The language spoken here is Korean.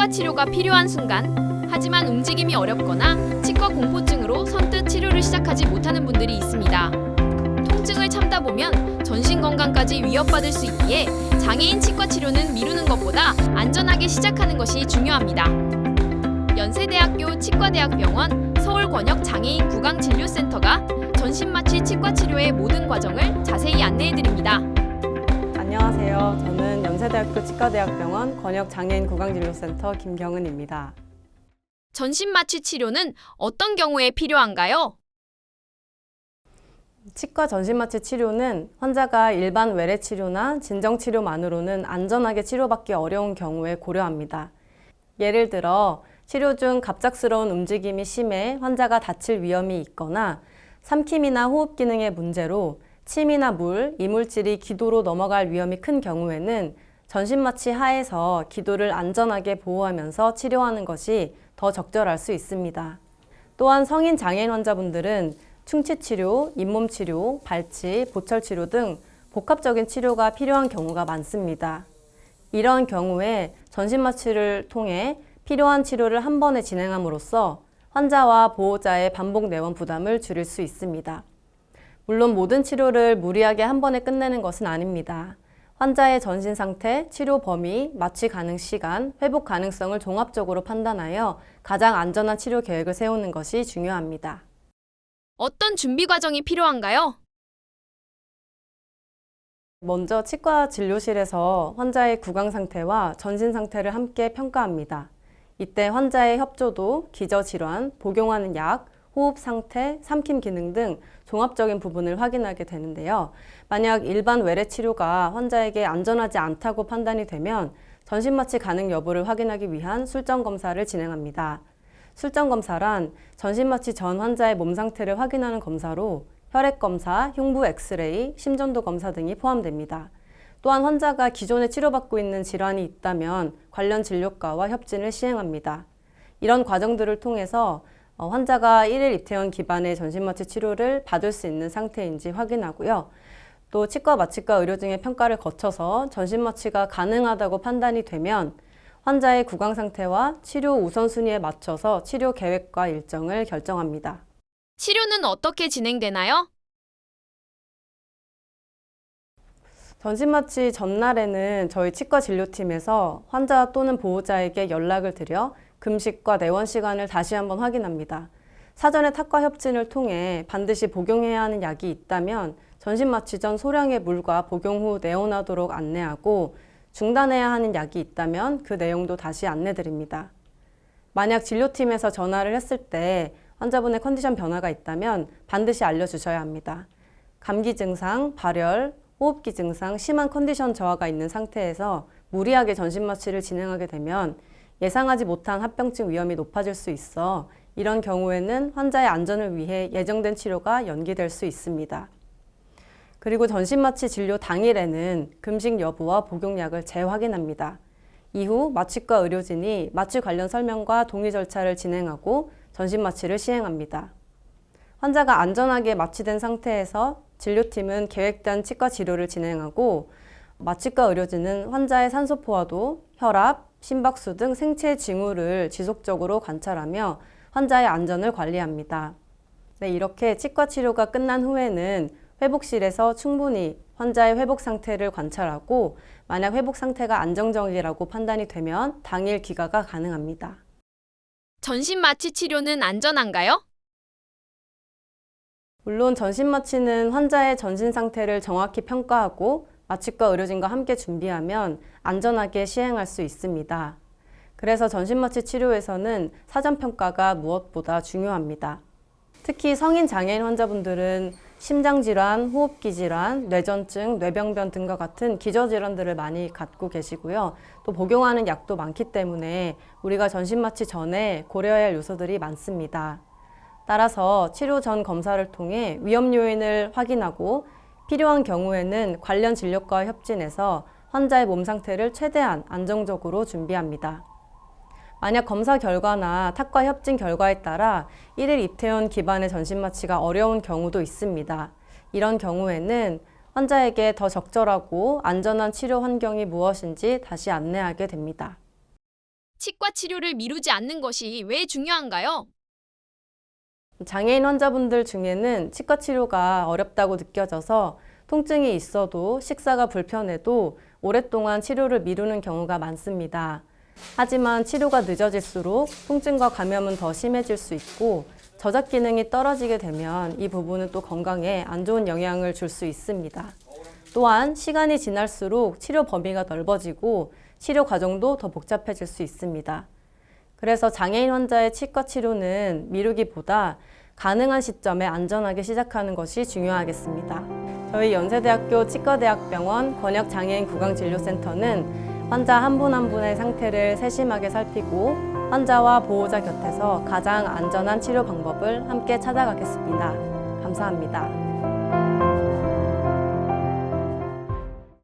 치과 치료가 필요한 순간, 하지만 움직임이 어렵거나 치과 공포증으로 선뜻 치료를 시작하지 못하는 분들이 있습니다. 통증을 참다 보면 전신 건강까지 위협받을 수 있기에 장애인 치과 치료는 미루는 것보다 안전하게 시작하는 것이 중요합니다. 연세대학교 치과대학병원 서울권역장애인 구강진료센터가 전신마취 치과 치료의 모든 과정을 자세히 안내해드립니다. 안녕하세요. 저는 연세대학교 치과대학병원 권역장애인 구강진료센터 김경은입니다. 전신마취 치료는 어떤 경우에 필요한가요? 치과 전신마취 치료는 환자가 일반 외래 치료나 진정 치료만으로는 안전하게 치료받기 어려운 경우에 고려합니다. 예를 들어 치료 중 갑작스러운 움직임이 심해 환자가 다칠 위험이 있거나 삼킴이나 호흡 기능의 문제로 침이나 물, 이물질이 기도로 넘어갈 위험이 큰 경우에는 전신마취 하에서 기도를 안전하게 보호하면서 치료하는 것이 더 적절할 수 있습니다. 또한 성인 장애인 환자분들은 충치치료, 잇몸치료, 발치, 보철치료 등 복합적인 치료가 필요한 경우가 많습니다. 이런 경우에 전신마취를 통해 필요한 치료를 한 번에 진행함으로써 환자와 보호자의 반복 내원 부담을 줄일 수 있습니다. 물론 모든 치료를 무리하게 한 번에 끝내는 것은 아닙니다. 환자의 전신 상태, 치료 범위, 마취 가능 시간, 회복 가능성을 종합적으로 판단하여 가장 안전한 치료 계획을 세우는 것이 중요합니다. 어떤 준비 과정이 필요한가요? 먼저 치과 진료실에서 환자의 구강 상태와 전신 상태를 함께 평가합니다. 이때 환자의 협조도, 기저질환, 복용하는 약, 호흡 상태, 삼킴 기능 등 종합적인 부분을 확인하게 되는데요. 만약 일반 외래 치료가 환자에게 안전하지 않다고 판단이 되면 전신마취 가능 여부를 확인하기 위한 술정 검사를 진행합니다. 술정 검사란 전신마취 전 환자의 몸 상태를 확인하는 검사로 혈액 검사, 흉부 엑스레이, 심전도 검사 등이 포함됩니다. 또한 환자가 기존에 치료받고 있는 질환이 있다면 관련 진료과와 협진을 시행합니다. 이런 과정들을 통해서 환자가 1일 입퇴원 기반의 전신마취 치료를 받을 수 있는 상태인지 확인하고요. 또 치과 마취과 의료진의 평가를 거쳐서 전신마취가 가능하다고 판단이 되면 환자의 구강 상태와 치료 우선순위에 맞춰서 치료 계획과 일정을 결정합니다. 치료는 어떻게 진행되나요? 전신마취 전날에는 저희 치과 진료팀에서 환자 또는 보호자에게 연락을 드려 금식과 내원 시간을 다시 한번 확인합니다. 사전에 탁과 협진을 통해 반드시 복용해야 하는 약이 있다면 전신마취 전 소량의 물과 복용 후 내원하도록 안내하고 중단해야 하는 약이 있다면 그 내용도 다시 안내드립니다. 만약 진료팀에서 전화를 했을 때 환자분의 컨디션 변화가 있다면 반드시 알려주셔야 합니다. 감기 증상, 발열, 호흡기 증상, 심한 컨디션 저하가 있는 상태에서 무리하게 전신마취를 진행하게 되면 예상하지 못한 합병증 위험이 높아질 수 있어 이런 경우에는 환자의 안전을 위해 예정된 치료가 연기될 수 있습니다. 그리고 전신마취 진료 당일에는 금식 여부와 복용약을 재확인합니다. 이후 마취과 의료진이 마취 관련 설명과 동의 절차를 진행하고 전신마취를 시행합니다. 환자가 안전하게 마취된 상태에서 진료팀은 계획된 치과 치료를 진행하고 마취과 의료진은 환자의 산소 포화도, 혈압, 심박수 등 생체 징후를 지속적으로 관찰하며 환자의 안전을 관리합니다. 이렇게 치과 치료가 끝난 후에는 회복실에서 충분히 환자의 회복 상태를 관찰하고 만약 회복 상태가 안정적이라고 판단이 되면 당일 귀가가 가능합니다. 전신마취 치료는 안전한가요? 물론 전신마취는 환자의 전신 상태를 정확히 평가하고 마취과 의료진과 함께 준비하면 안전하게 시행할 수 있습니다. 그래서 전신마취 치료에서는 사전평가가 무엇보다 중요합니다. 특히 성인 장애인 환자분들은 심장질환, 호흡기 질환, 뇌전증, 뇌병변 등과 같은 기저질환들을 많이 갖고 계시고요. 또 복용하는 약도 많기 때문에 우리가 전신마취 전에 고려해야 할 요소들이 많습니다. 따라서 치료 전 검사를 통해 위험 요인을 확인하고 필요한 경우에는 관련 진료과와 협진해서 환자의 몸 상태를 최대한 안정적으로 준비합니다. 만약 검사 결과나 탁과 협진 결과에 따라 1일 입퇴원 기반의 전신마취가 어려운 경우도 있습니다. 이런 경우에는 환자에게 더 적절하고 안전한 치료 환경이 무엇인지 다시 안내하게 됩니다. 치과 치료를 미루지 않는 것이 왜 중요한가요? 장애인 환자분들 중에는 치과 치료가 어렵다고 느껴져서 통증이 있어도 식사가 불편해도 오랫동안 치료를 미루는 경우가 많습니다. 하지만 치료가 늦어질수록 통증과 감염은 더 심해질 수 있고 저작 기능이 떨어지게 되면 이 부분은 또 건강에 안 좋은 영향을 줄 수 있습니다. 또한 시간이 지날수록 치료 범위가 넓어지고 치료 과정도 더 복잡해질 수 있습니다. 그래서 장애인 환자의 치과 치료는 미루기보다 가능한 시점에 안전하게 시작하는 것이 중요하겠습니다. 저희 연세대학교 치과대학병원 권역장애인 구강진료센터는 환자 한 분 한 분의 상태를 세심하게 살피고 환자와 보호자 곁에서 가장 안전한 치료 방법을 함께 찾아가겠습니다. 감사합니다.